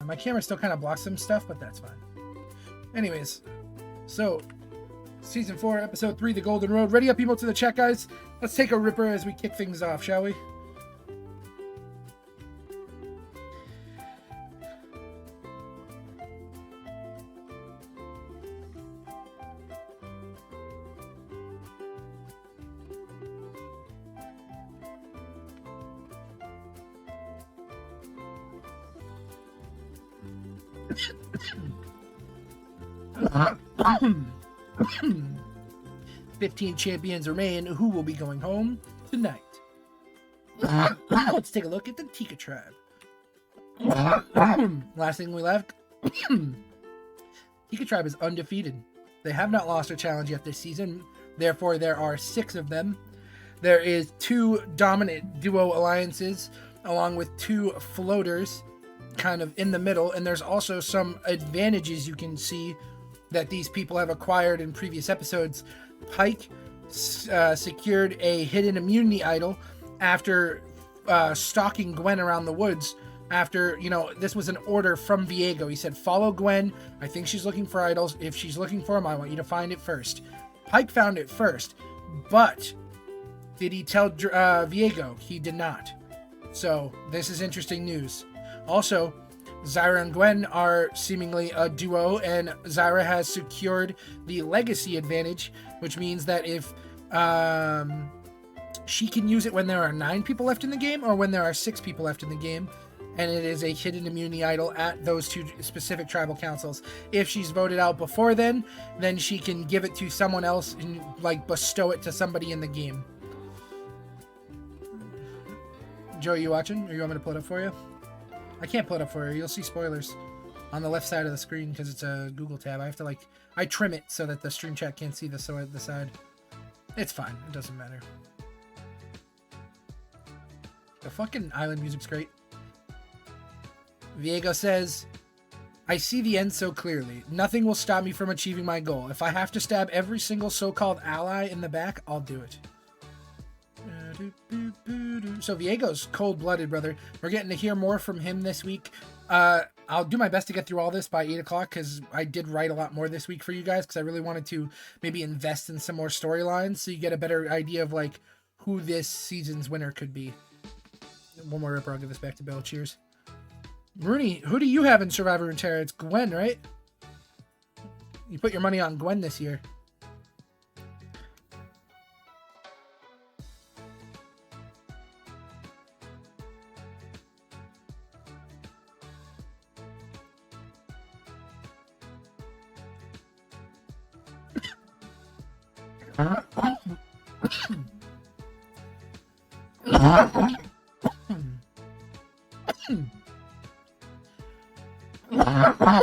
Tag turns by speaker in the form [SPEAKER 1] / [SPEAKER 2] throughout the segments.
[SPEAKER 1] My camera still kind of blocks some stuff, but that's fine. Anyways, so Season 4, Episode 3, The Golden Road. Ready up emotes in the chat, guys? Let's take a ripper as we kick things off, shall we? Hmm. 15 champions remain who will be going home tonight. Let's take a look at the Tika tribe. Last thing we left, Tika tribe is undefeated. They have not lost a challenge yet this season. Therefore, there are 6 of them. There is 2 dominant duo alliances, along with 2 floaters kind of in the middle. And there's also some advantages you can see that these people have acquired in previous episodes. Pike secured a hidden immunity idol after stalking Gwen around the woods. After, this was an order from Viego. He said, follow Gwen. I think she's looking for idols. If she's looking for them, I want you to find it first. Pike found it first, but did he tell Viego? He did not. So this is interesting news. Also, Zyra and Gwen are seemingly a duo, and Zyra has secured the legacy advantage, which means that if she can use it when there are 9 people left in the game or when there are 6 people left in the game, and it is a hidden immunity idol at those 2 specific tribal councils. If she's voted out before then she can give it to someone else and bestow it to somebody in the game. Joe, are you watching, or you want me to pull it up for you? I can't pull it up for you. You'll see spoilers on the left side of the screen because it's a Google tab. I have to I trim it so that the stream chat can't see the side. It's fine. It doesn't matter. The fucking island music's great. Viego says, I see the end so clearly. Nothing will stop me from achieving my goal. If I have to stab every single so-called ally in the back, I'll do it. So Viego's cold-blooded, brother. We're getting to hear more from him this week. I'll do my best to get through all this by 8 o'clock because I did write a lot more this week for you guys because I really wanted to maybe invest in some more storylines so you get a better idea of who this season's winner could be. One more ripper, I'll give this back to Bill. Cheers. Rooney, who do you have in Survivor Runeterra? It's Gwen, right? You put your money on Gwen this year.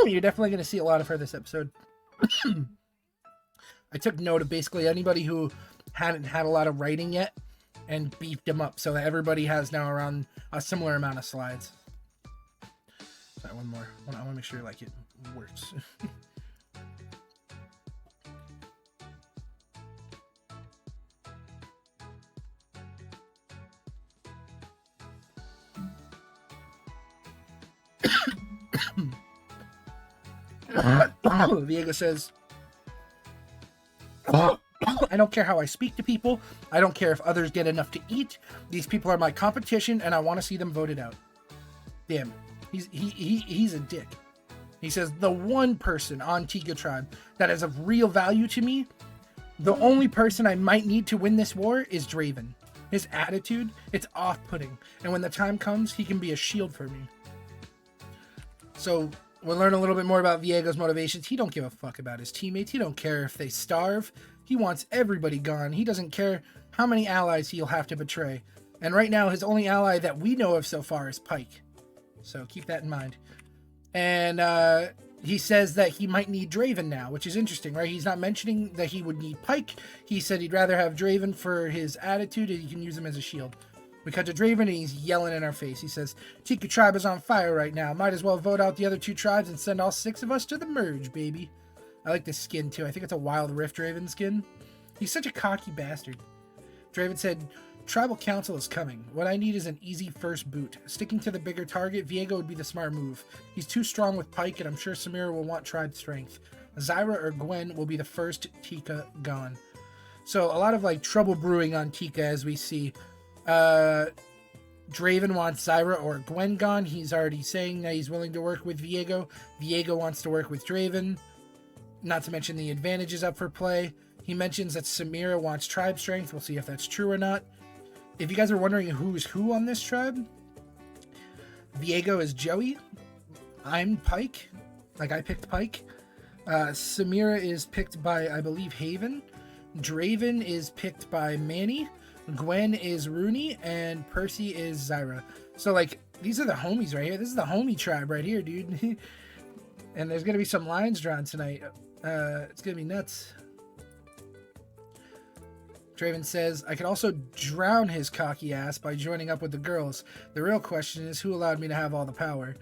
[SPEAKER 1] You're definitely going to see a lot of her this episode. I took note of basically anybody who hadn't had a lot of writing yet and beefed them up so that everybody has now around a similar amount of slides. Sorry, one more. I want to make sure it works. Viego says, I don't care how I speak to people. I don't care if others get enough to eat. These people are my competition, and I want to see them voted out. Damn, he's a dick. He says, the one person on Tika Tribe that is of real value to me, the only person I might need to win this war is Draven. His attitude, it's off-putting. And when the time comes, he can be a shield for me. So we'll learn a little bit more about Viego's motivations. He don't give a fuck about his teammates. He don't care if they starve. He wants everybody gone. He doesn't care how many allies he'll have to betray. And right now, his only ally that we know of so far is Pike. So keep that in mind. And he says that he might need Draven now, which is interesting, right? He's not mentioning that he would need Pike. He said he'd rather have Draven for his attitude and he can use him as a shield. We cut to Draven and he's yelling in our face. He says, Tika Tribe is on fire right now. Might as well vote out the other 2 tribes and send all 6 of us to the merge, baby. I like this skin too. I think it's a Wild Rift Draven skin. He's such a cocky bastard. Draven said, Tribal Council is coming. What I need is an easy first boot. Sticking to the bigger target, Viego would be the smart move. He's too strong with Pike, and I'm sure Samira will want tribe strength. Zyra or Gwen will be the first Tika gone. So a lot of like trouble brewing on Tika as we see. Draven wants Zyra or Gwen gone. He's already saying that he's willing to work with Viego. Viego wants to work with Draven. Not to mention the advantages up for play. He mentions that Samira wants tribe strength. We'll see if that's true or not. If you guys are wondering who's who on this tribe, Viego is Joey. I'm Pike. Like, I picked Pike. Samira is picked by, I believe, Haven. Draven is picked by Manny. Gwen is Rooney. And Percy is Zyra. So, like, these are the homies right here. This is the homie tribe right here, dude. And there's going to be some lines drawn tonight. It's going to be nuts. Draven says, I could also drown his cocky ass by joining up with the girls. The real question is who allowed me to have all the power.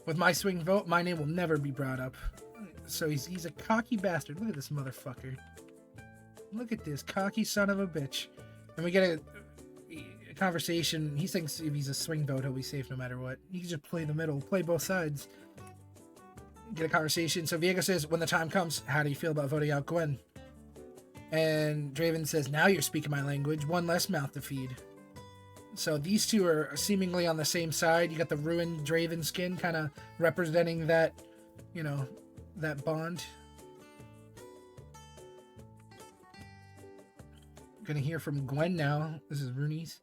[SPEAKER 1] With my swing vote, my name will never be brought up. So he's a cocky bastard. Look at this motherfucker. Look at this cocky son of a bitch. And we get a conversation. He thinks if he's a swing vote, he'll be safe no matter what. He can just play the middle, play both sides. Get a conversation. So Viego says, when the time comes, how do you feel about voting out Gwen? And Draven says, now you're speaking my language. One less mouth to feed. So these two are seemingly on the same side. You got the ruined Draven skin kind of representing that, you know, that bond. Gonna hear from Gwen now. This is Rooney's.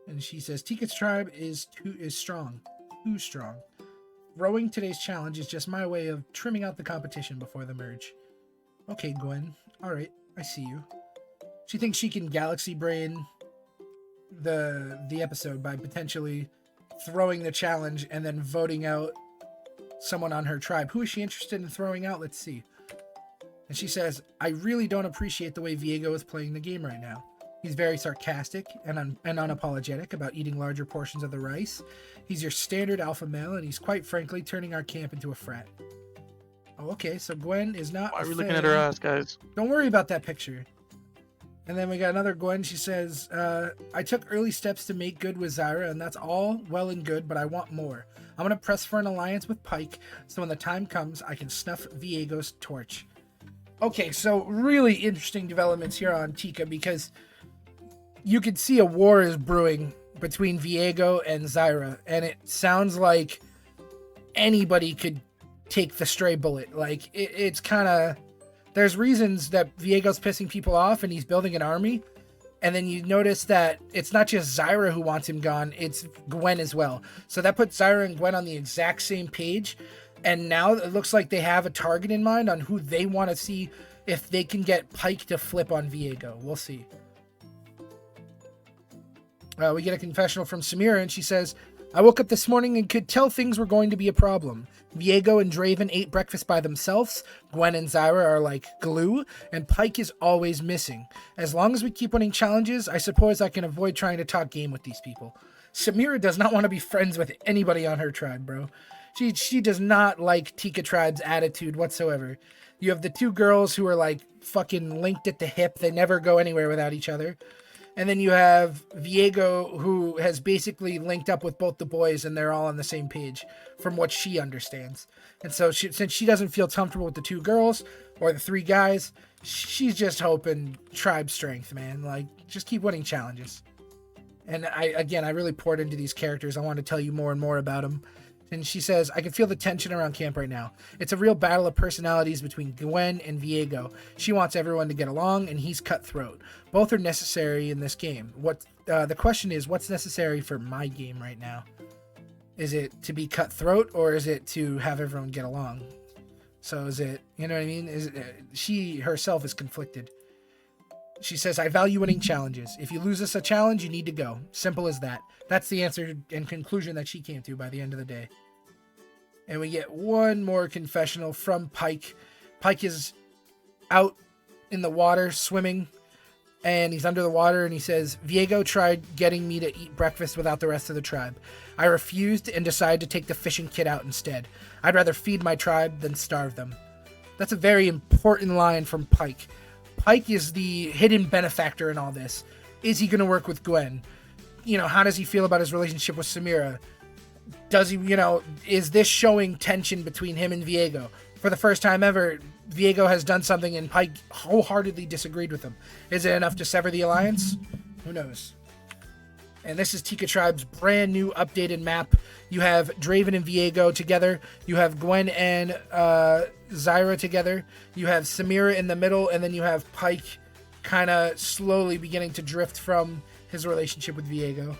[SPEAKER 1] And she says, Tika's tribe is strong. Too strong. Rowing today's challenge is just my way of trimming out the competition before the merge. Okay, Gwen. Alright. I see you. She thinks she can galaxy brain the episode by potentially throwing the challenge and then voting out someone on her tribe. Who is she interested in throwing out? Let's see. And she says, I really don't appreciate the way Viego is playing the game right now. He's very sarcastic and unapologetic about eating larger portions of the rice. He's your standard alpha male, and he's quite frankly turning our camp into a frat. Oh, okay, so Gwen is not.
[SPEAKER 2] Why are we looking at her ass, guys?
[SPEAKER 1] Don't worry about that picture. And then we got another Gwen. She says, I took early steps to make good with Zyra, and that's all well and good, but I want more. I'm going to press for an alliance with Pike, so when the time comes, I can snuff Viego's torch. Okay, so really interesting developments here on Tika, because you could see a war is brewing between Viego and Zyra, and it sounds like anybody could take the stray bullet. Like, it's kind of, there's reasons that Viego's pissing people off and he's building an army, and then you notice that it's not just Zyra who wants him gone, it's Gwen as well. So that puts Zyra and Gwen on the exact same page, and now it looks like they have a target in mind on who they want to see if they can get Pike to flip on Viego. We'll see. We get a confessional from Samira, and she says, I woke up this morning and could tell things were going to be a problem. Viego and Draven ate breakfast by themselves, Gwen and Zyra are like glue, and Pike is always missing. As long as we keep winning challenges, I suppose I can avoid trying to talk game with these people. Samira does not want to be friends with anybody on her tribe, bro. She does not like Tika tribe's attitude whatsoever. You have the two girls who are like fucking linked at the hip. They never go anywhere without each other. And then you have Viego, who has basically linked up with both the boys, and they're all on the same page, from what she understands. And so, since she doesn't feel comfortable with the two girls, or the three guys, she's just hoping tribe strength, man. Like, just keep winning challenges. And I really poured into these characters. I want to tell you more and more about them. And she says, I can feel the tension around camp right now. It's a real battle of personalities between Gwen and Viego. She wants everyone to get along, and he's cutthroat. Both are necessary in this game. The question is, what's necessary for my game right now? Is it to be cutthroat, or is it to have everyone get along? So is it, you know what I mean? She herself is conflicted. She says, I value winning challenges. If you lose us a challenge, you need to go. Simple as that. That's the answer and conclusion that she came to by the end of the day. And we get one more confessional from Pike. Pike is out in the water swimming, and he's under the water, and he says, Viego tried getting me to eat breakfast without the rest of the tribe. I refused and decided to take the fishing kit out instead. I'd rather feed my tribe than starve them. That's a very important line from Pike. Pike is the hidden benefactor in all this. Is he going to work with Gwen? You know, how does he feel about his relationship with Samira? Does he, you know, is this showing tension between him and Viego? For the first time ever, Viego has done something and Pike wholeheartedly disagreed with him. Is it enough to sever the alliance? Who knows? And this is Tika Tribe's brand new updated map. You have Draven and Viego together. You have Gwen and Zyra together. You have Samira in the middle, and then you have Pike kind of slowly beginning to drift from his relationship with Viego.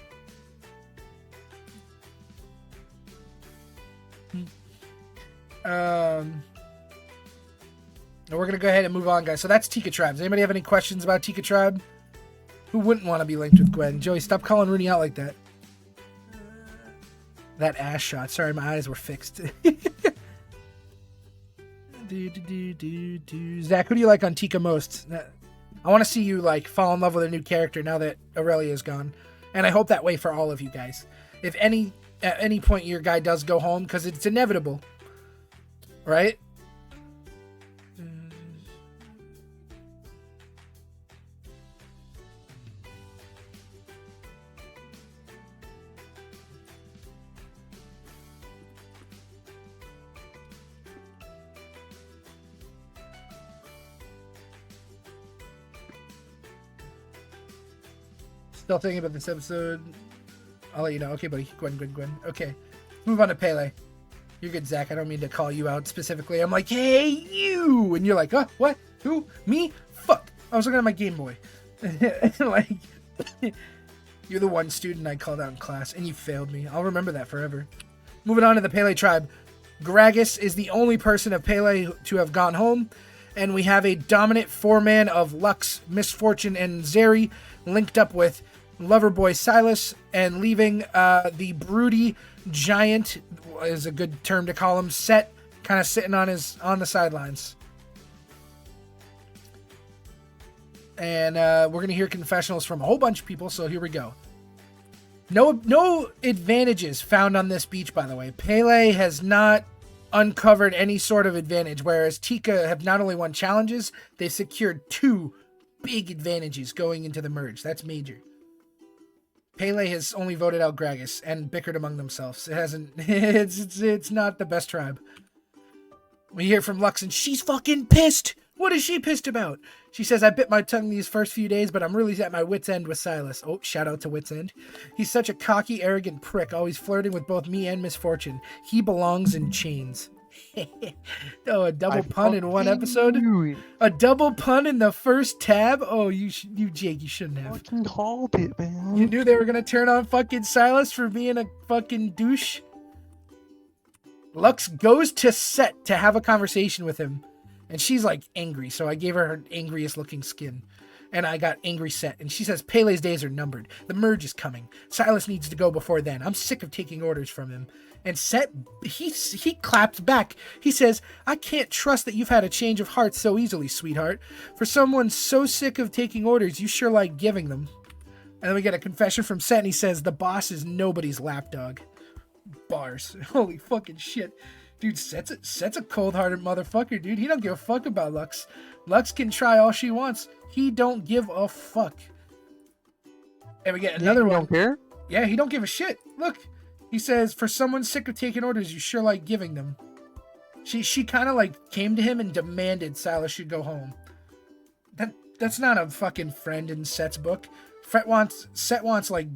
[SPEAKER 1] And we're going to go ahead and move on, guys. So that's Tika Tribe. Does anybody have any questions about Tika Tribe? Who wouldn't want to be linked with Gwen? Joey, stop calling Rooney out like that. That ass shot. Sorry, my eyes were fixed. Zach, who do you like on Tika most? I want to see you like fall in love with a new character now that Aurelia is gone. And I hope that way for all of you guys. If at any point your guy does go home, because it's inevitable. Right? Still thinking about this episode. I'll let you know. Okay, buddy. Gwen. Okay. Move on to Pele. You're good, Zach. I don't mean to call you out specifically. I'm like, hey, you! And you're like, oh, what? Who? Me? Fuck. I was looking at my Game Boy. Like, you're the one student I called out in class, and you failed me. I'll remember that forever. Moving on to the Pele tribe. Gragas is the only person of Pele to have gone home, and we have a dominant four-man of Lux, Misfortune, and Zeri linked up with Loverboy Silas, and leaving the broody giant, is a good term to call him, Set, kind of sitting on the sidelines. And we're gonna hear confessionals from a whole bunch of people, so here we go. No advantages found on this beach, by the way. Pele has not uncovered any sort of advantage, whereas Tika have not only won challenges, they've secured 2 big advantages going into the merge. That's major. Pele has only voted out Gragas and bickered among themselves. It hasn't. It's not the best tribe. We hear from Lux, and she's fucking pissed. What is she pissed about? She says, I bit my tongue these first few days, but I'm really at my wit's end with Silas. Oh, shout out to wit's end. He's such a cocky, arrogant prick, always flirting with both me and Misfortune. He belongs in chains. Oh, a double pun in one episode? A double pun in the first tab? Oh, you Jake, you shouldn't have.
[SPEAKER 2] Fucking called it, man.
[SPEAKER 1] You knew they were going to turn on fucking Silas for being a fucking douche? Lux goes to Set to have a conversation with him. And she's like angry, so I gave her angriest looking skin. And I got angry Set. And she says, Pele's days are numbered. The merge is coming. Silas needs to go before then. I'm sick of taking orders from him. And Set, he clapped back. He says, I can't trust that you've had a change of heart so easily, sweetheart. For someone so sick of taking orders, you sure like giving them. And then we get a confession from Set, and he says, the boss is nobody's lapdog. Bars. Holy fucking shit. Dude, Set's a cold-hearted motherfucker, dude. He don't give a fuck about Lux. Lux can try all she wants. He don't give a fuck. And we get another one.
[SPEAKER 2] Don't care?
[SPEAKER 1] Yeah, he don't give a shit. Look. He says, for someone sick of taking orders, you sure like giving them. She kind of like came to him and demanded Silas should go home. That's not a fucking friend in Set's book. Set wants like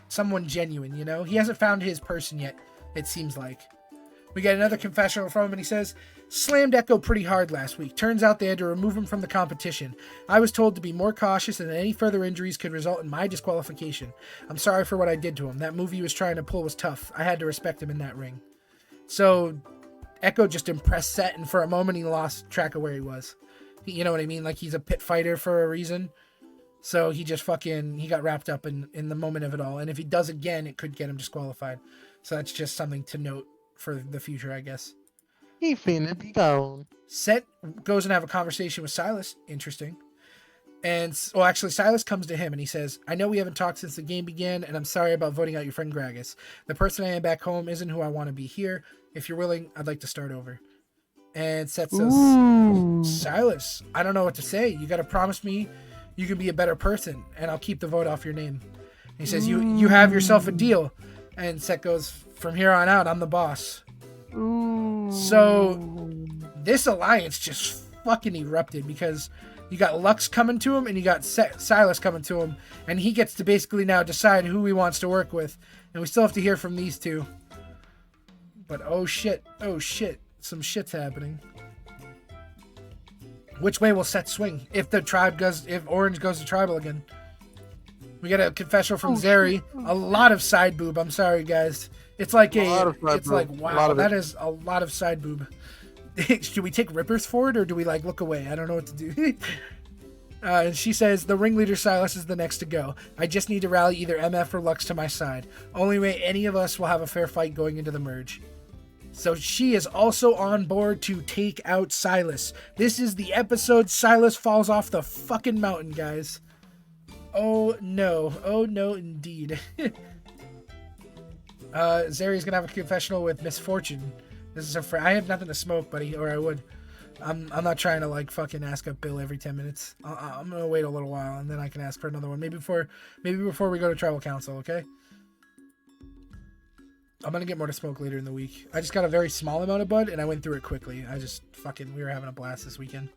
[SPEAKER 1] someone genuine, you know? He hasn't found his person yet, it seems like. We get another confessional from him, and he says, slammed Echo pretty hard last week. Turns out they had to remove him from the competition. I was told to be more cautious and that any further injuries could result in my disqualification. I'm sorry for what I did to him. That move he was trying to pull was tough. I had to respect him in that ring. So Echo just impressed Set, and for a moment he lost track of where he was. You know what I mean? Like he's a pit fighter for a reason. So he just he got wrapped up in the moment of it all. And if he does again, it could get him disqualified. So that's just something to note for the future, I guess.
[SPEAKER 2] He finna be gone.
[SPEAKER 1] Set goes and have a conversation with Silas. Interesting. And, well, actually, Silas comes to him and he says, I know we haven't talked since the game began, and I'm sorry about voting out your friend Gragas. The person I am back home isn't who I want to be here. If you're willing, I'd like to start over. And Set says,
[SPEAKER 2] Ooh.
[SPEAKER 1] Silas, I don't know what to say. You got to promise me you can be a better person, and I'll keep the vote off your name. And he says, you have yourself a deal. And Set goes, from here on out, I'm the boss.
[SPEAKER 2] Ooh.
[SPEAKER 1] So this alliance just fucking erupted because you got Lux coming to him and you got Silas coming to him, and he gets to basically now decide who he wants to work with. And we still have to hear from these two. But oh shit, some shit's happening. Which way will Set swing if if Orange goes to tribal again? We get a confessional from Zeri. A lot of side boob. I'm sorry, guys. It's like wow, that is a lot of side boob. Should we take rippers for it, or do we like look away? I don't know what to do. And she says, the ringleader Silas is the next to go. I just need to rally either MF or Lux to my side. Only way any of us will have a fair fight going into the merge. So she is also on board to take out Silas. This is the episode Silas falls off the fucking mountain, guys. Oh no indeed. Zeri's gonna have a confessional with Misfortune. This is her friend. I have nothing to smoke, buddy, or I would. I'm not trying to like fucking ask up Bill every 10 minutes. I'm gonna wait a little while and then I can ask for another one. Maybe before we go to tribal council, okay? I'm gonna get more to smoke later in the week. I just got a very small amount of bud and I went through it quickly. We were having a blast this weekend.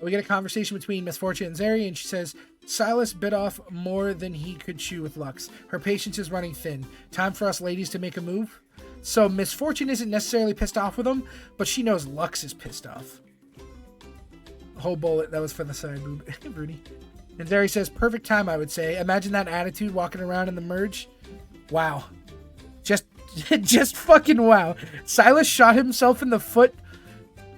[SPEAKER 1] We get a conversation between Misfortune and Zeri, and she says, Silas bit off more than he could chew with Lux. Her patience is running thin. Time for us ladies to make a move. So Misfortune isn't necessarily pissed off with him, but she knows Lux is pissed off. Whole bullet, that was for the side boob. Rudy. And Zeri says, perfect time, I would say. Imagine that attitude walking around in the merge. Wow. Just fucking wow. Silas shot himself in the foot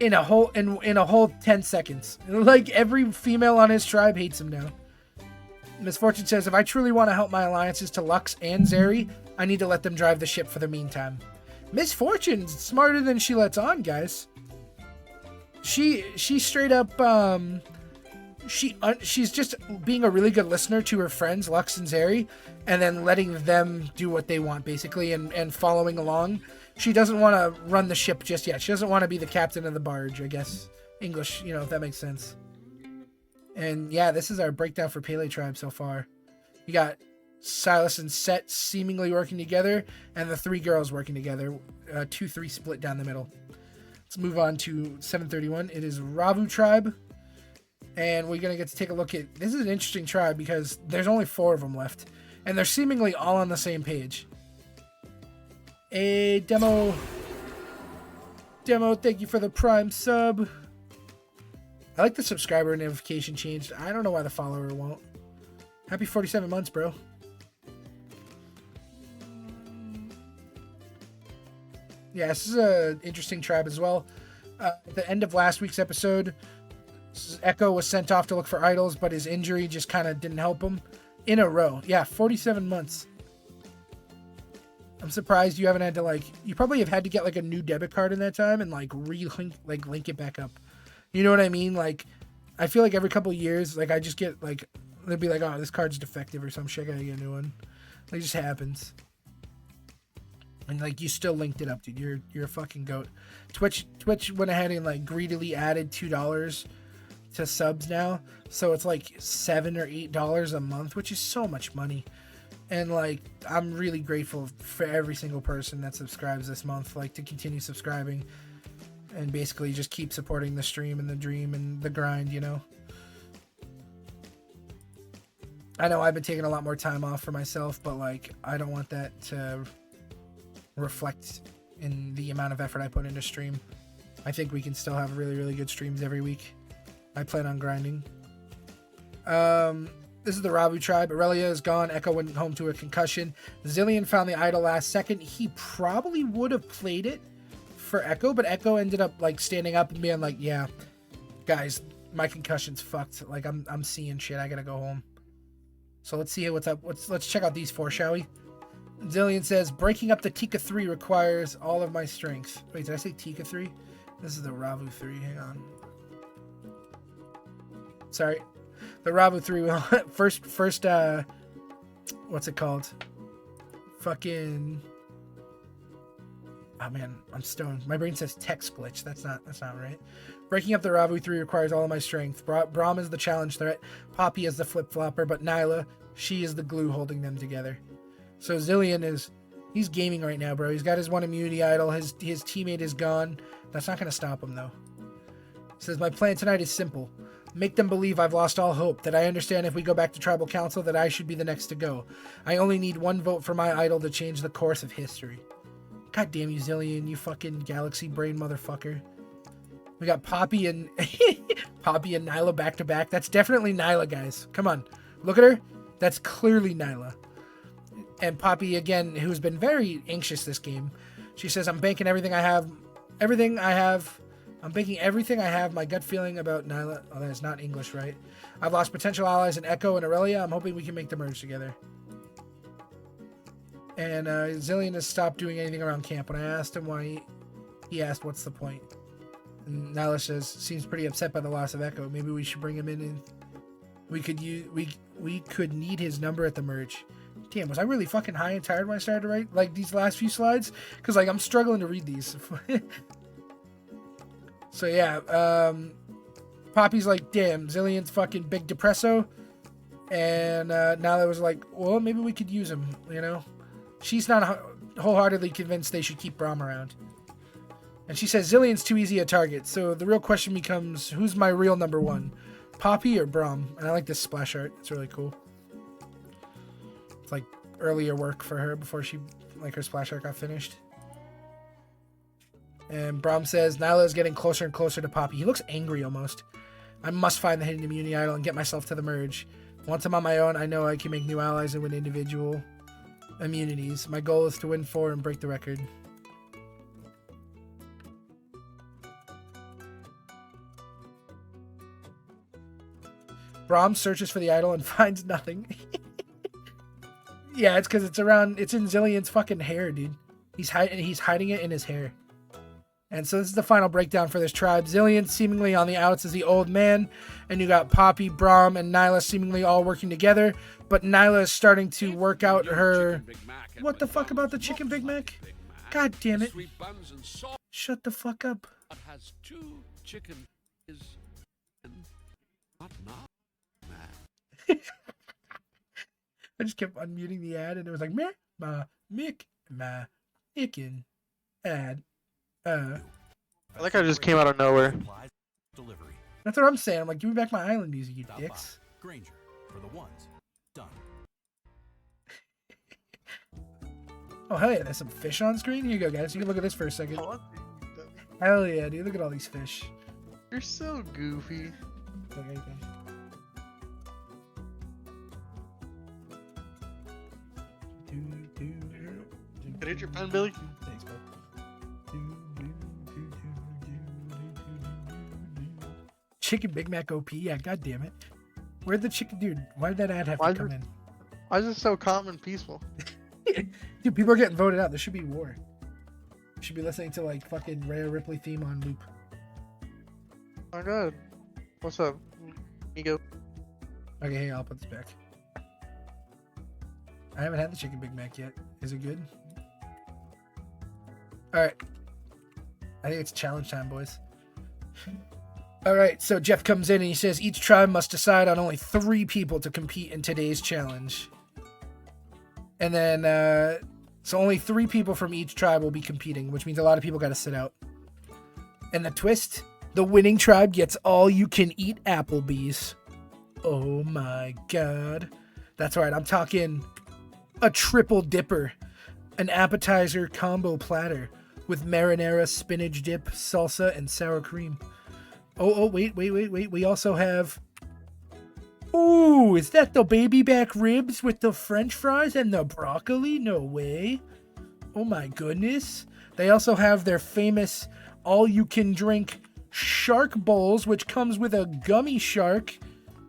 [SPEAKER 1] in a whole 10 seconds. Like every female on his tribe hates him now. Misfortune says, if I truly want to help my alliances to Lux and Zeri, I need to let them drive the ship for the meantime. Misfortune's smarter than she lets on, guys. She straight up she's just being a really good listener to her friends Lux and Zeri, and then letting them do what they want basically, and following along. She doesn't want to run the ship just yet. She doesn't want to be the captain of the barge, I guess. English, if that makes sense. And yeah, this is our breakdown for Pele Tribe so far. You got Silas and Set seemingly working together, and the three girls working together. 2-3 split down the middle. Let's move on to 731. It is Ravu Tribe. And we're going to get to take a look at... This is an interesting tribe because there's only 4 of them left. And they're seemingly all on the same page. A Demo, thank you for the Prime sub. I like the subscriber notification changed. I don't know why the follower won't. Happy 47 months, bro. Yeah, this is an interesting tribe as well. At the end of last week's episode, Echo was sent off to look for idols, but his injury just kind of didn't help him. In a row. Yeah, 47 months. I'm surprised you haven't had to you probably have had to get a new debit card in that time and link it back up. You know what I mean? I feel like every couple of years, I just get they'll be like, oh, this card's defective or some shit, I gotta get a new one. It just happens. And you still linked it up, dude. You're a fucking goat. Twitch went ahead and greedily added $2 to subs now. So it's $7 or $8 a month, which is so much money. And I'm really grateful for every single person that subscribes this month, to continue subscribing and basically just keep supporting the stream and the dream and the grind, I know I've been taking a lot more time off for myself, but I don't want that to reflect in the amount of effort I put into stream. I think we can still have really, really good streams every week. I plan on grinding. This is the Ravu tribe. Aurelia is gone. Echo went home to a concussion. Zillion found the idol last second. He probably would have played it for Echo, but Echo ended up standing up and being yeah, guys, my concussion's fucked. I'm seeing shit. I gotta go home. So let's see what's up. Let's check out these 4, shall we? Zillion says, breaking up the Tika 3 requires all of my strength. Wait, did I say Tika 3? This is the Ravu 3. Hang on. Sorry. The Ravu 3 will first what's it called? Fucking Oh man, I'm stoned. My brain says text glitch. That's not right. Breaking up the Ravu 3 requires all of my strength. Braum is the challenge threat. Poppy is the flip-flopper, but Nyla, she is the glue holding them together. So Zillion he's gaming right now, bro. He's got his one immunity idol. His teammate is gone. That's not going to stop him, though. He says, my plan tonight is simple. Make them believe I've lost all hope, that I understand if we go back to Tribal Council that I should be the next to go. I only need one vote for my idol to change the course of history. God damn you, Zillion, you fucking galaxy brain motherfucker. We got Poppy and Poppy and Nyla back to back. That's definitely Nyla, guys. Come on. Look at her. That's clearly Nyla. And Poppy, again, who's been very anxious this game. She says, I'm banking everything I have. I'm banking everything I have. My gut feeling about Nyla. Oh, that's not English, right? I've lost potential allies in Echo and Aurelia. I'm hoping we can make the merge together. And Zillion has stopped doing anything around camp. When I asked him why, he asked, what's the point? And Nyla says, seems pretty upset by the loss of Echo. Maybe we should bring him in and we could need his number at the merge. Damn, was I really fucking high and tired when I started to write like these last few slides? Because like I'm struggling to read these. So yeah, Poppy's like, damn, Zillion's fucking big depresso. And Nyla was like, well, maybe we could use him, you know? She's not wholeheartedly convinced they should keep Braum around. And she says Zillion's too easy a target. So the real question becomes, who's my real number one? Poppy or Braum? And I like this splash art. It's really cool. It's like earlier work for her before she, like her splash art got finished. And Braum says, Nyla is getting closer and closer to Poppy. He looks angry almost. I must find the hidden immunity idol and get myself to the merge. Once I'm on my own, I know I can make new allies and win individual immunities. My goal is to win 4 and break the record. Braum searches for the idol and finds nothing. Yeah, it's because it's in Zillion's fucking hair, dude. He's hiding it in his hair. And so this is the final breakdown for this tribe. Zillion seemingly on the outs as the old man. And you got Poppy, Braum, and Nyla seemingly all working together. But Nyla is starting to work out her... What the fuck about the chicken Big Mac? God damn it. Shut the fuck up.
[SPEAKER 3] Has 2 chicken is not
[SPEAKER 1] I just kept unmuting the ad and it was like, meh, ma, mick, ma, icken, ad.
[SPEAKER 2] I like I just came out of nowhere.
[SPEAKER 1] That's what I'm saying. I'm like, give me back my island music, you dicks.
[SPEAKER 4] Granger for the ones. Done.
[SPEAKER 1] Oh, hell yeah, there's some fish on screen. Here you go, guys. You can look at this for a second. Hell yeah, dude. Look at all these fish.
[SPEAKER 2] You're so goofy.
[SPEAKER 1] Okay.
[SPEAKER 2] Can I hit your pen, Billy?
[SPEAKER 1] Thanks, bud. Chicken Big Mac OP, yeah, god damn it. Where'd the chicken, dude? Why did that ad have to come in?
[SPEAKER 2] Why is it so calm and peaceful?
[SPEAKER 1] Dude, people are getting voted out. There should be war. You should be listening to like fucking Rhea Ripley theme on loop.
[SPEAKER 2] Oh god. What's up, amigo?
[SPEAKER 1] Okay, hey, I'll put this back. I haven't had the chicken Big Mac yet. Is it good? Alright. I think it's challenge time, boys. Alright, so Jeff comes in and he says each tribe must decide on only 3 people to compete in today's challenge. And then, so only 3 people from each tribe will be competing, which means a lot of people got to sit out. And the twist, the winning tribe gets all you can eat Applebee's. Oh my god. That's right, I'm talking a triple dipper, an appetizer combo platter with marinara, spinach dip, salsa, and sour cream. Oh, wait. We also have... Ooh, is that the baby back ribs with the french fries and the broccoli? No way. Oh my goodness. They also have their famous all-you-can-drink shark bowls, which comes with a gummy shark.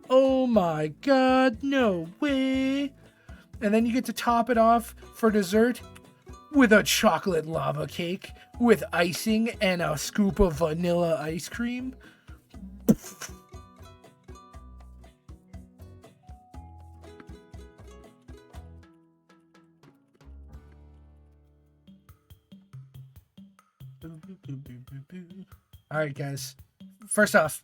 [SPEAKER 1] Oh my god, no way. And then you get to top it off for dessert with a chocolate lava cake with icing and a scoop of vanilla ice cream. All right, guys. First off,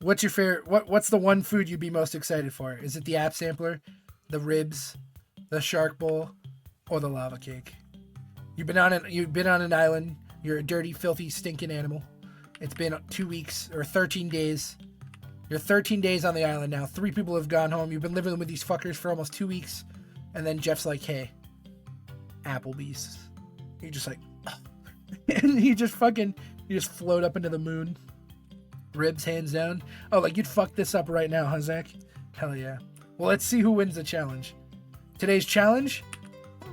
[SPEAKER 1] what's your favorite? What's the one food you'd be most excited for? Is it the app sampler, the ribs, the shark bowl, or the lava cake? You've been on an island. You're a dirty, filthy, stinking animal. It's been 2 weeks or 13 days. You're 13 days on the island now. 3 people have gone home. You've been living with these fuckers for almost 2 weeks. And then Jeff's like, hey, Applebee's. You're just like, oh. And you just float up into the moon. Ribs, hands down. Oh, like you'd fuck this up right now, huh, Zach? Hell yeah. Well, let's see who wins the challenge. Today's challenge,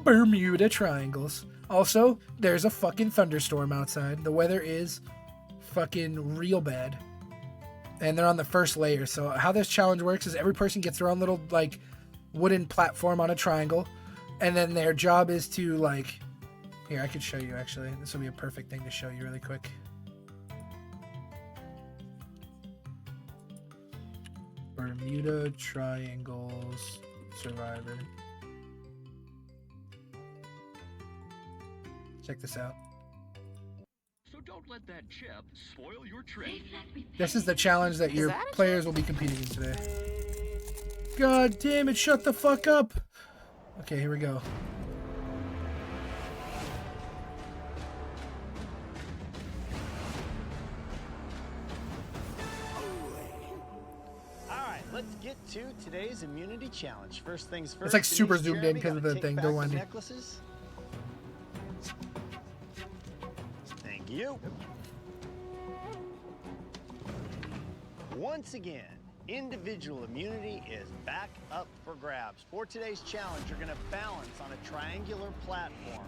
[SPEAKER 1] Bermuda Triangles. Also, there's a fucking thunderstorm outside. The weather is fucking real bad. And they're on the first layer. So how this challenge works is every person gets their own little, like, wooden platform on a triangle. And then their job is to, like... Here, I could show you, actually. This will be a perfect thing to show you really quick. Bermuda Triangles Survivor. Check this out.
[SPEAKER 5] So don't let that chip spoil your trip.
[SPEAKER 1] This is the challenge that your players will be competing in today. God damn it, shut the fuck up. Okay, here we go.
[SPEAKER 6] Alright, let's get to today's immunity challenge. First things first.
[SPEAKER 1] It's like super
[SPEAKER 6] Denise,
[SPEAKER 1] zoomed in
[SPEAKER 6] Jeremy,
[SPEAKER 1] because of
[SPEAKER 6] gotta
[SPEAKER 1] the
[SPEAKER 6] take
[SPEAKER 1] thing.
[SPEAKER 6] back
[SPEAKER 1] Don't
[SPEAKER 6] the
[SPEAKER 1] mind me.
[SPEAKER 6] necklaces. Thank you. Once again, individual immunity is back up for grabs. For today's challenge, you're going to balance on a triangular platform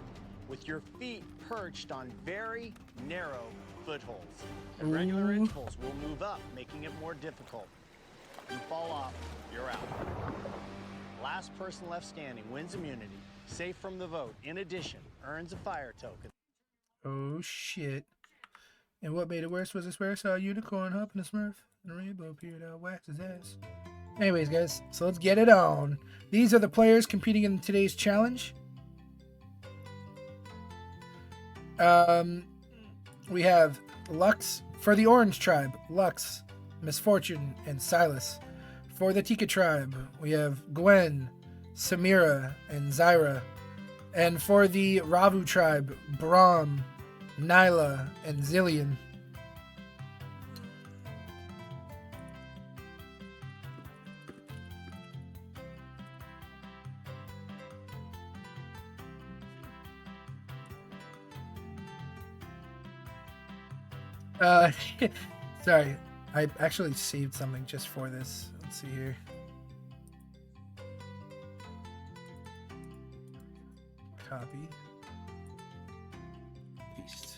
[SPEAKER 6] with your feet perched on very narrow footholds. At regular
[SPEAKER 1] Ooh.
[SPEAKER 6] intervals, we'll move up, making it more difficult. You fall off, you're out. Last person left standing wins immunity, safe from the vote. In addition, earns a fire token.
[SPEAKER 1] Oh shit. And what made it worse was I swear I saw a unicorn hopping a smurf and a rainbow appeared out wax his ass. Anyways, guys, so let's get it on. These are the players competing in today's challenge. We have Lux for the Orange Tribe, Lux, Misfortune, and Silas. For the Tika Tribe, we have Gwen, Samira, and Zyra. And for the Ravu Tribe, Brahm, Nyla, and Zillion. Sorry, I actually saved something just for this. Let's see here. Copy. Paste.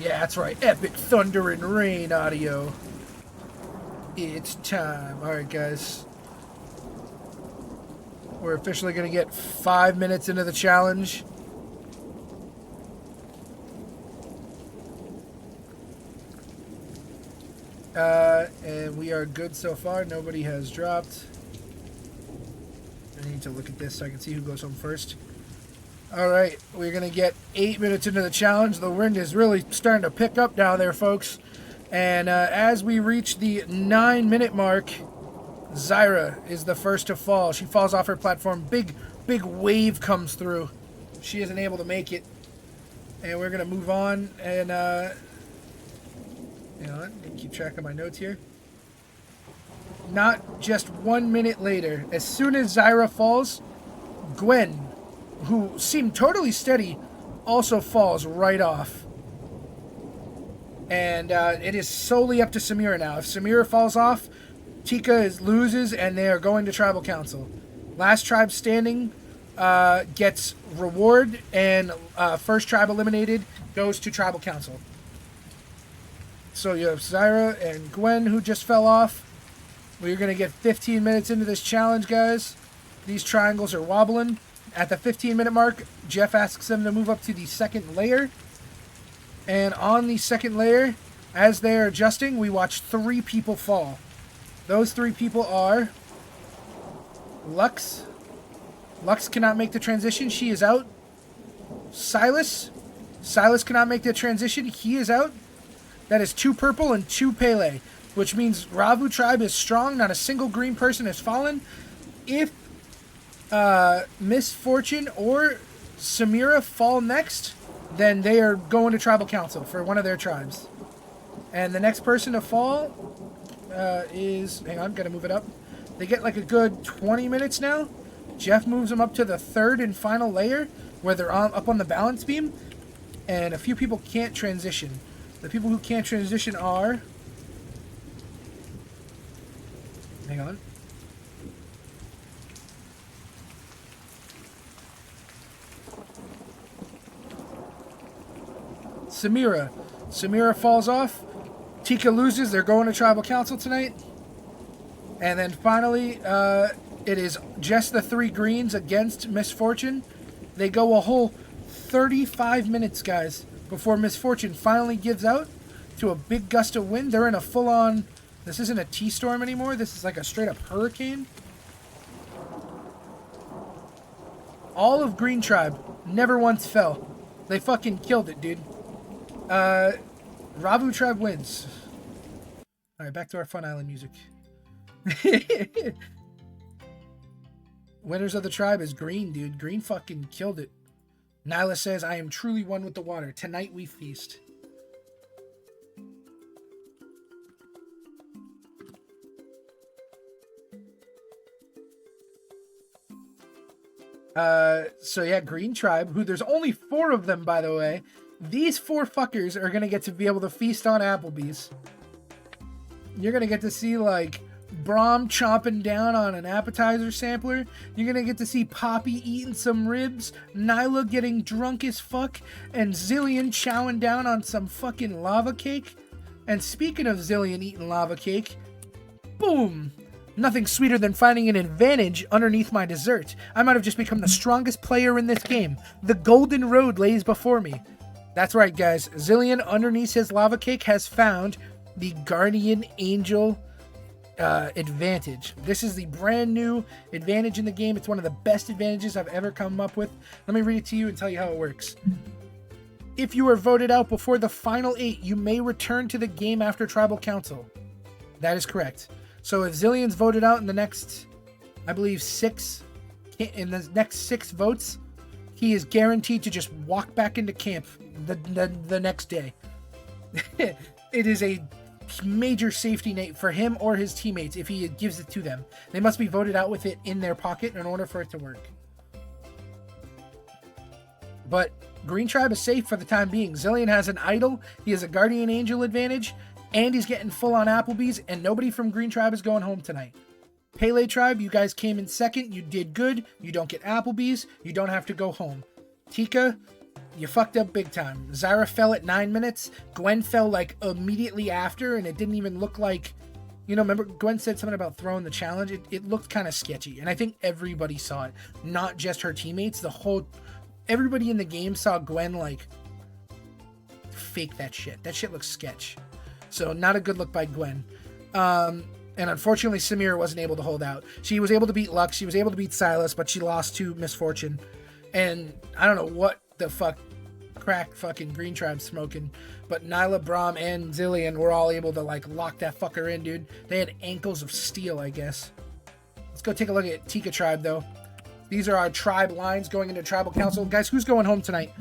[SPEAKER 1] Yeah, that's right. Epic thunder and rain audio. It's time. Alright, guys. We're officially going to get 5 minutes into the challenge. And we are good so far. Nobody has dropped. I need to look at this so I can see who goes home first. Alright, we're going to get 8 minutes into the challenge. The wind is really starting to pick up down there, folks. And as we reach the 9-minute mark, Zyra is the first to fall. She falls off her platform. Big wave comes through. She isn't able to make it. And we're going to move on and... you know what? Keep track of my notes here. Not just 1 minute later, as soon as Zyra falls, Gwen, who seemed totally steady, also falls right off. And it is solely up to Samira now. If Samira falls off, Tika loses, and they are going to Tribal Council. Last tribe standing gets reward, and first tribe eliminated goes to Tribal Council. So you have Zyra and Gwen, who just fell off. We're going to get 15 minutes into this challenge, guys. These triangles are wobbling. At the 15-minute mark, Jeff asks them to move up to the second layer. And on the second layer, as they're adjusting, we watch 3 people fall. Those 3 people are Lux. Lux cannot make the transition. She is out. Silas. Silas cannot make the transition. He is out. That is 2 purple and 2 Pele, which means Ravu tribe is strong. Not a single green person has fallen. If Misfortune or Samira fall next, then they are going to tribal council for one of their tribes. And the next person to fall is... Hang on, gotta move it up. They get like a good 20 minutes now. Jeff moves them up to the 3rd and final layer, where they're up on the balance beam. And a few people can't transition. The people who can't transition are... Hang on. Samira. Samira falls off. Tika loses. They're going to tribal council tonight. And then finally, it is just the 3 greens against Misfortune. They go a whole 35 minutes, guys, before Misfortune finally gives out to a big gust of wind. They're in a full-on... This isn't a T-storm anymore. This is like a straight-up hurricane. All of Green Tribe never once fell. They fucking killed it, dude. Ravu Tribe wins. Alright, back to our Fun Island music. Winners of the tribe is Green, dude. Green fucking killed it. Nyla says, I am truly one with the water. Tonight we feast. So yeah, Green Tribe, who there's only 4 of them, by the way. These 4 fuckers are gonna get to be able to feast on Applebee's. You're gonna get to see, like, Brahm chomping down on an appetizer sampler. You're gonna get to see Poppy eating some ribs, Nyla getting drunk as fuck, and Zillion chowing down on some fucking lava cake. And speaking of Zillion eating lava cake, boom! Nothing sweeter than finding an advantage underneath my dessert. I might have just become the strongest player in this game. The golden road lays before me. That's right, guys. Zillion, underneath his lava cake, has found the Guardian Angel advantage. This is the brand new advantage in the game. It's one of the best advantages I've ever come up with. Let me read it to you and tell you how it works. If you are voted out before the final 8, you may return to the game after Tribal Council. That is correct. So if Zillion's voted out in the next, I believe, 6 votes, he is guaranteed to just walk back into camp the next day. It is a major safety net for him or his teammates if he gives it to them. They must be voted out with it in their pocket in order for it to work. But Green Tribe is safe for the time being. Zillion has an idol, he has a Guardian Angel advantage, and he's getting full on Applebee's, and nobody from Green Tribe is going home tonight. Pele Tribe, you guys came in second. You did good. You don't get Applebee's. You don't have to go home. Tika, you fucked up big time. Zyra fell at 9 minutes. Gwen fell like immediately after, and it didn't even look like... You know, remember Gwen said something about throwing the challenge? It looked kind of sketchy, and I think everybody saw it. Not just her teammates. Everybody in the game saw Gwen, like, fake that shit. That shit looks sketch. So not a good look by Gwen. And unfortunately, Samira wasn't able to hold out. She was able to beat Lux. She was able to beat Silas, but she lost to Misfortune. And I don't know what the fuck crack fucking Green Tribe smoking, but Nyla, Brahm, and Zillion were all able to, like, lock that fucker in, dude. They had ankles of steel, I guess. Let's go take a look at Tika Tribe, though. These are our tribe lines going into Tribal Council. Guys, who's going home tonight?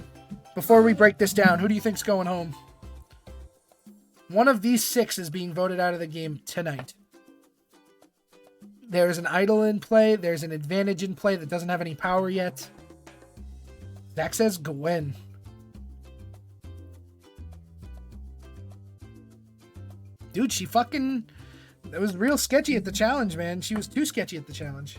[SPEAKER 1] Before we break this down, who do you think's going home? One of these 6 is being voted out of the game tonight. There's an idol in play. There's an advantage in play that doesn't have any power yet. Zach says Gwen. Dude, she fucking... It was real sketchy at the challenge, man. She was too sketchy at the challenge.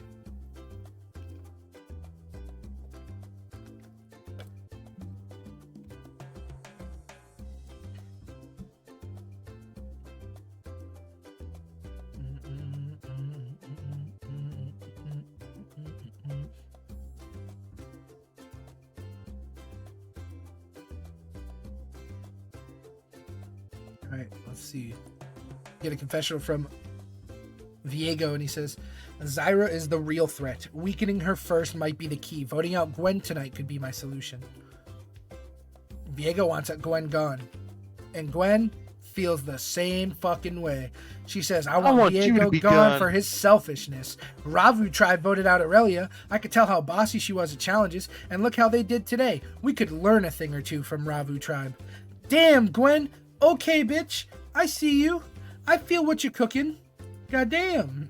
[SPEAKER 1] All right, let's see. Get a confessional from Viego, and he says, Zyra is the real threat. Weakening her first might be the key. Voting out Gwen tonight could be my solution. Viego wants Gwen gone. And Gwen feels the same fucking way. She says, I want
[SPEAKER 2] you to
[SPEAKER 1] Viego
[SPEAKER 2] be
[SPEAKER 1] gone
[SPEAKER 2] gone.
[SPEAKER 1] for his selfishness. Ravu tribe voted out Aurelia. I could tell how bossy she was at challenges, and look how they did today. We could learn a thing or two from Ravu tribe. Damn, Gwen. Okay, bitch. I see you. I feel what you're cooking. Goddamn.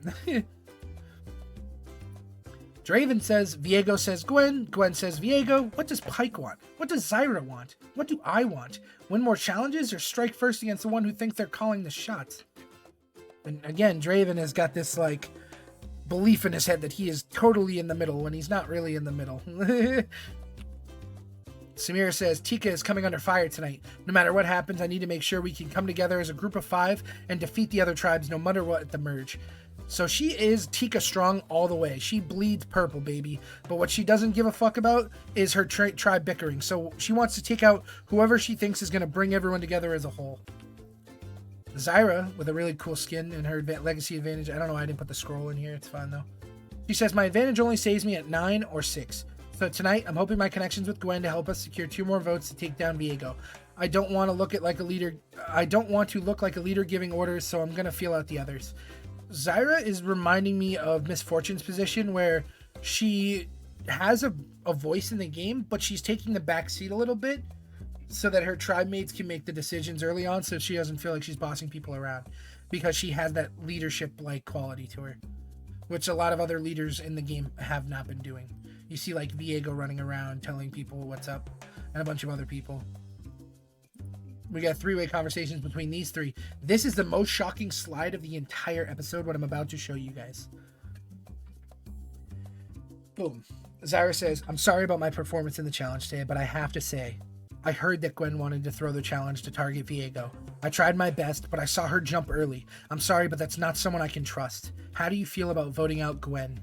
[SPEAKER 1] Draven says, Viego says Gwen. Gwen says Viego. What does Pike want? What does Zyra want? What do I want? Win more challenges or strike first against the one who thinks they're calling the shots? And again, Draven has got this like belief in his head that he is totally in the middle when he's not really in the middle. Samira says, Tika is coming under fire tonight. No matter what happens, I need to make sure we can come together as a group of 5 and defeat the other tribes no matter what at the merge. So she is Tika strong all the way. She bleeds purple, baby. But what she doesn't give a fuck about is her tribe bickering. So she wants to take out whoever she thinks is going to bring everyone together as a whole. Zyra, with a really cool skin and her legacy advantage. I don't know why I didn't put the scroll in here. It's fine, though. She says, my advantage only saves me at 9 or 6. So tonight, I'm hoping my connections with Gwen to help us secure 2 more votes to take down Viego. I don't want to look like a leader giving orders, so I'm going to feel out the others. Zyra is reminding me of Miss Fortune's position, where she has a voice in the game, but she's taking the back seat a little bit so that her tribe mates can make the decisions early on, so she doesn't feel like she's bossing people around, because she has that leadership-like quality to her, which a lot of other leaders in the game have not been doing. You see like Viego running around telling people what's up, and a bunch of other people. We got 3-way conversations between these 3. This is the most shocking slide of the entire episode, what I'm about to show you guys. Boom. Zyra says, I'm sorry about my performance in the challenge today, but I have to say, I heard that Gwen wanted to throw the challenge to target Viego. I tried my best, but I saw her jump early. I'm sorry, but that's not someone I can trust. How do you feel about voting out Gwen?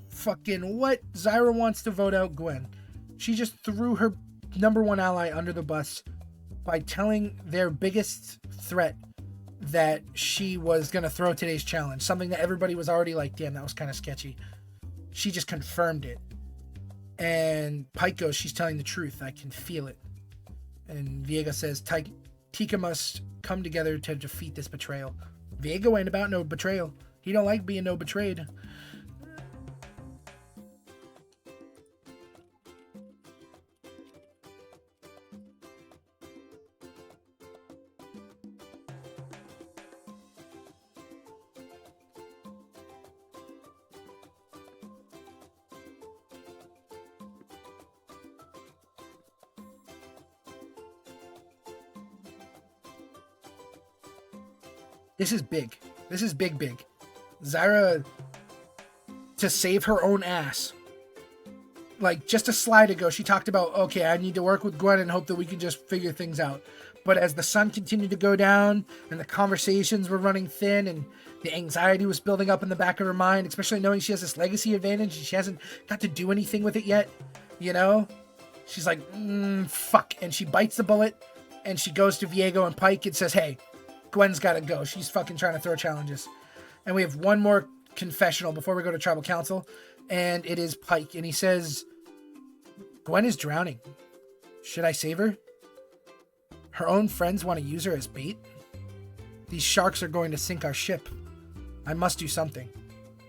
[SPEAKER 1] Fucking what? Zyra wants to vote out Gwen. She just threw her number 1 ally under the bus by telling their biggest threat that she was going to throw today's challenge. Something that everybody was already like, damn, that was kind of sketchy. She just confirmed it. And Pike goes, she's telling the truth. I can feel it. And Viego says, Tika must come together to defeat this betrayal. Viego ain't about no betrayal. He don't like being no betrayed. This is big. This is big. Zyra, to save her own ass. Like, just a slide ago, she talked about, okay, I need to work with Gwen and hope that we can just figure things out. But as the sun continued to go down and the conversations were running thin and the anxiety was building up in the back of her mind, especially knowing she has this legacy advantage and she hasn't got to do anything with it yet, you know? She's like, fuck. And she bites the bullet and she goes to Viego and Pike and says, hey, Gwen's got to go. She's fucking trying to throw challenges. And we have one more confessional before we go to Tribal Council. And it is Pike. And he says, Gwen is drowning. Should I save her? Her own friends want to use her as bait. These sharks are going to sink our ship. I must do something.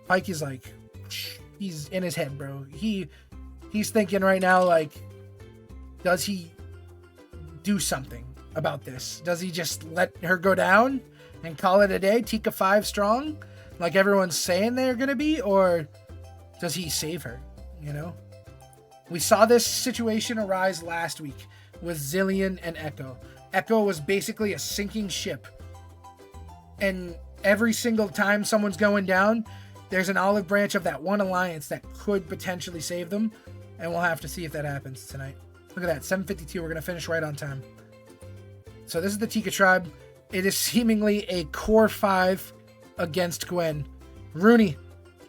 [SPEAKER 1] Pike is like, he's in his head, bro. He's thinking right now, like, does he do something about this? Does he just let her go down and call it a day? Tika 5 strong, like everyone's saying they're gonna be, or does he save her? You know, we saw this situation arise last week with Zillion and Echo. Echo was basically a sinking ship, and every single time someone's going down, there's an olive branch of that one alliance that could potentially save them, and we'll have to see if that happens tonight. Look at that, 7:52. We're gonna finish right on time. So this is the Tika tribe. It is seemingly a core 5 against Gwen. Rooney,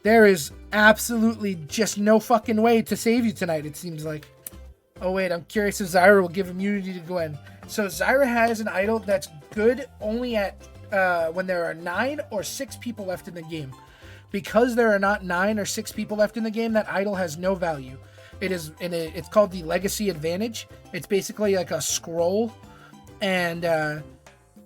[SPEAKER 1] there is absolutely just no fucking way to save you tonight, it seems like. Oh wait, I'm curious if Zyra will give immunity to Gwen. So Zyra has an idol that's good only at when there are 9 or 6 people left in the game. Because there are not 9 or 6 people left in the game, that idol has no value. It's called the Legacy Advantage. It's basically like a scroll, and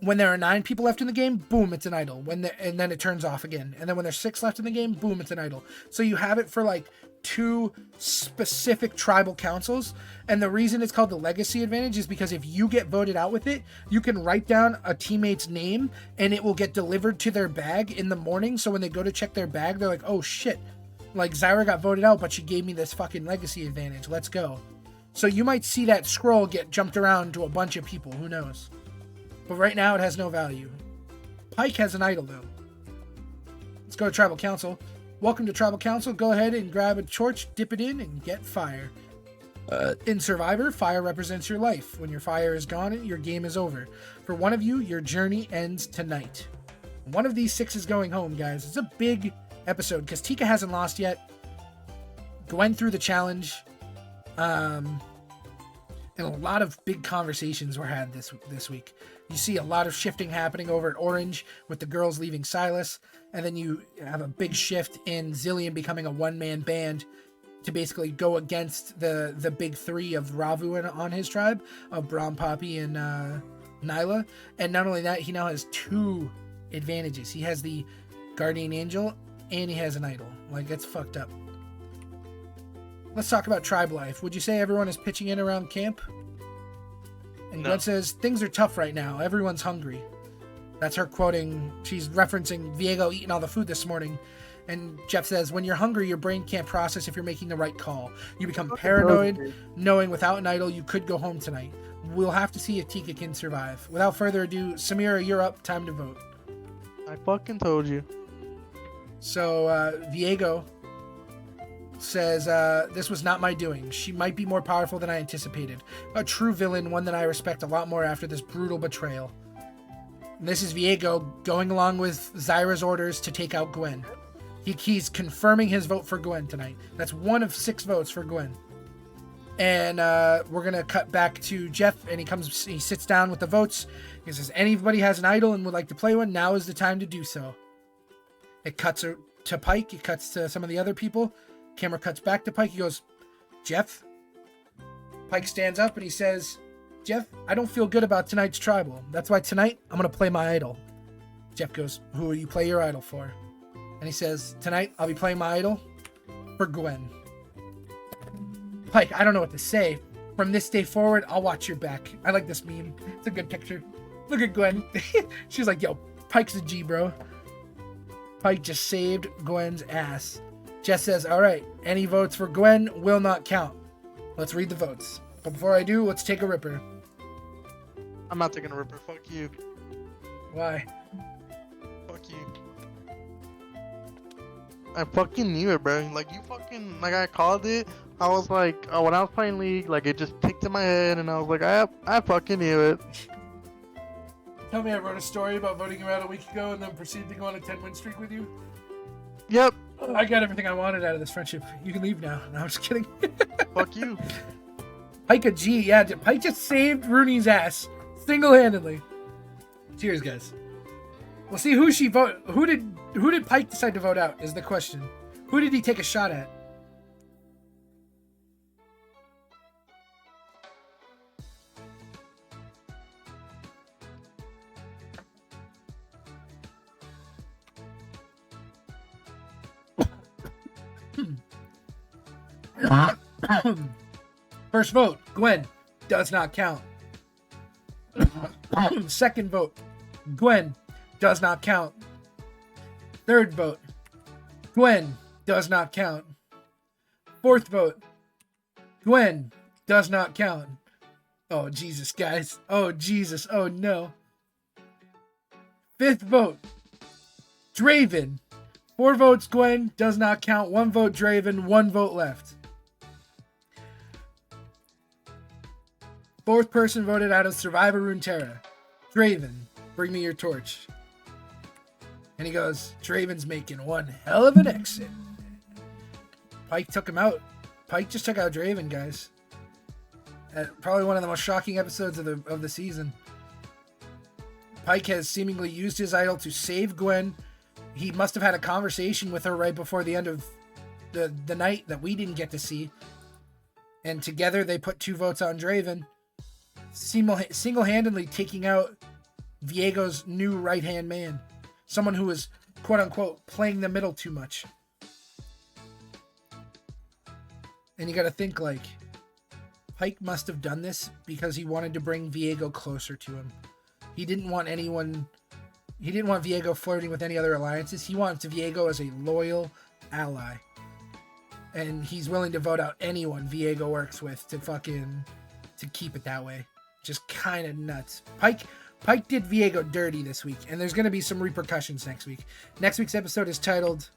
[SPEAKER 1] when there are 9 people left in the game, boom, it's an idol. And then it turns off again. And then when there's 6 left in the game, boom, it's an idol. So you have it for like 2 specific tribal councils. And the reason it's called the Legacy Advantage is because if you get voted out with it, you can write down a teammate's name and it will get delivered to their bag in the morning. So when they go to check their bag, they're like, oh shit, like Zyra got voted out, but she gave me this fucking Legacy Advantage. Let's go. So you might see that scroll get jumped around to a bunch of people. Who knows? But right now it has no value. Pike has an idol though. Let's go to Tribal Council. Welcome to Tribal Council. Go ahead and grab a torch, dip it in, and get fire. In Survivor, fire represents your life. When your fire is gone, your game is over. For one of you, your journey ends tonight. One of these 6 is going home, guys. It's a big episode because Tika hasn't lost yet. Gwen through the challenge. And a lot of big conversations were had this week. You see a lot of shifting happening over at Orange with the girls leaving Silas. And then you have a big shift in Zillion becoming a one-man band to basically go against the big 3 of Ravu on his tribe, of Brahm, Poppy, and Nyla. And not only that, he now has 2 advantages. He has the Guardian Angel, and he has an idol. Like, it's fucked up. Let's talk about tribe life. Would you say everyone is pitching in around camp? And
[SPEAKER 2] No.
[SPEAKER 1] Gwen says, things are tough right now. Everyone's hungry. That's her quoting. She's referencing Viego eating all the food this morning. And Jeff says, when you're hungry, your brain can't process if you're making the right call. You become paranoid, knowing without an idol, you could go home tonight. We'll have to see if Tika can survive. Without further ado, Samira, you're up. Time to vote.
[SPEAKER 2] I fucking told you.
[SPEAKER 1] So, Viego says, this was not my doing. She might be more powerful than I anticipated. A true villain, one that I respect a lot more after this brutal betrayal. And this is Viego going along with Zyra's orders to take out Gwen. He's confirming his vote for Gwen tonight. That's 1 of 6 votes for Gwen. And we're going to cut back to Jeff, and he sits down with the votes. He says, anybody has an idol and would like to play one, now is the time to do so. It cuts to Pike. It cuts to some of the other people. Camera cuts back to Pike. He goes, Jeff? Pike stands up and he says, Jeff, I don't feel good about tonight's tribal. That's why tonight I'm going to play my idol. Jeff goes, who will you play your idol for? And he says, tonight I'll be playing my idol for Gwen. Pike, I don't know what to say. From this day forward, I'll watch your back. I like this meme. It's a good picture. Look at Gwen. She's like, yo, Pike's a G, bro. Pike just saved Gwen's ass. Jess says, all right, any votes for Gwen will not count. Let's read the votes. But before I do, let's take a ripper.
[SPEAKER 2] I'm not taking a ripper. Fuck you.
[SPEAKER 1] Why?
[SPEAKER 2] Fuck you. I fucking knew it, bro. Like, you fucking, like, I called it. I was like, oh, when I was playing League, like, it just picked in my head, and I was like, I fucking knew it.
[SPEAKER 1] Tell me I wrote a story about voting you out a week ago and then proceeded to go on a 10-win streak with you?
[SPEAKER 2] Yep.
[SPEAKER 1] I got everything I wanted out of this friendship. You can leave now. No, I'm just kidding.
[SPEAKER 2] Fuck you.
[SPEAKER 1] Pike a G. Yeah, Pike just saved Rooney's ass. Single-handedly. Cheers, guys. We'll see who she vote. Who did Pike decide to vote out is the question. Who did he take a shot at? First vote, Gwen. Does not count. Second vote, Gwen. Does not count. Third vote, Gwen. Does not count. Fourth vote, Gwen. Does not count. Oh, Jesus, guys. Oh, Jesus. Oh, no. Fifth vote, Draven. 4 votes, Gwen. Does not count. 1 vote, Draven. 1 vote left. Fourth person voted out of Survivor Runeterra. Draven, bring me your torch. And he goes, Draven's making one hell of an exit. Pike took him out. Pike just took out Draven, guys. Probably one of the most shocking episodes of the season. Pike has seemingly used his idol to save Gwen. He must have had a conversation with her right before the end of the night that we didn't get to see. And together they put 2 votes on Draven, single-handedly taking out Viego's new right-hand man. Someone who was, quote-unquote, playing the middle too much. And you gotta think, like, Pike must have done this because he wanted to bring Viego closer to him. He didn't want Viego flirting with any other alliances. He wants Viego as a loyal ally. And he's willing to vote out anyone Viego works with to keep it that way. Just kind of nuts. Pike did Viego dirty this week, and there's going to be some repercussions next week. Next week's episode is titled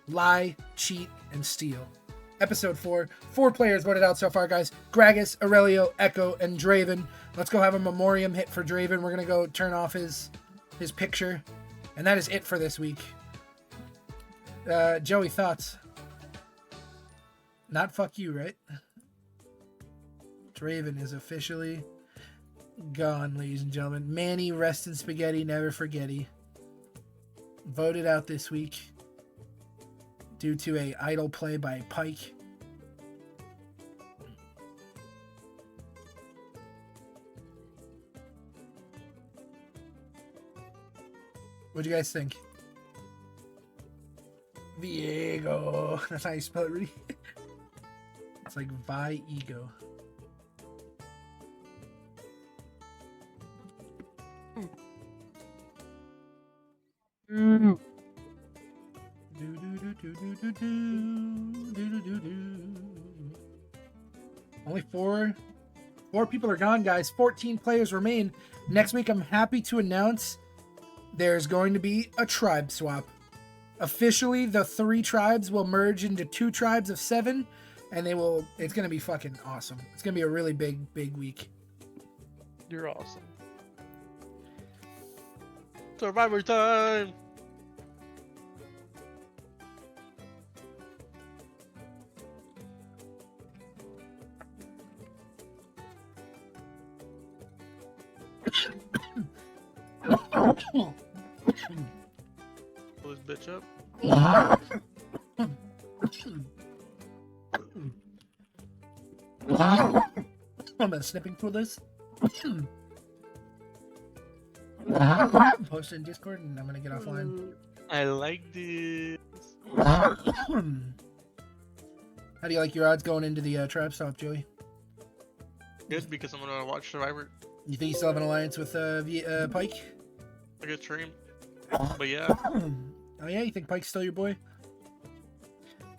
[SPEAKER 1] Lie, Cheat, and Steal. Episode 4. 4 players voted out so far, guys. Gragas, Aurelio, Echo, and Draven. Let's go have a memoriam hit for Draven. We're going to go turn off his picture. And that is it for this week. Joey, thoughts? Not fuck you, right? Draven is officially gone, ladies and gentlemen. Manny, rest in spaghetti, never forgetty. Voted out this week due to a idle play by Pike. What'd you guys think? Viego. That's how you spell it, really. It's like Viego. Only four people are gone, guys. 14 players remain. Next week, I'm happy to announce there's going to be a tribe swap. Officially, the 3 tribes will merge into 2 tribes of 7, and it's going to be fucking awesome. It's going to be a really big week.
[SPEAKER 2] You're awesome. Survivor time! Pull this bitch up.
[SPEAKER 1] I'm a snipping for this. Post in Discord and I'm gonna get offline.
[SPEAKER 2] I like this.
[SPEAKER 1] How do you like your odds going into the trap stop, Joey?
[SPEAKER 2] Good, because I'm gonna watch Survivor.
[SPEAKER 1] You think you still have an alliance with Pike?
[SPEAKER 2] I get stream. But yeah.
[SPEAKER 1] Oh yeah, you think Pike's still your boy?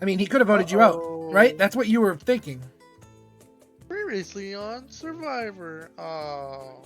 [SPEAKER 1] I mean, he could have voted you out, right? That's what you were thinking.
[SPEAKER 2] Previously on Survivor. Oh.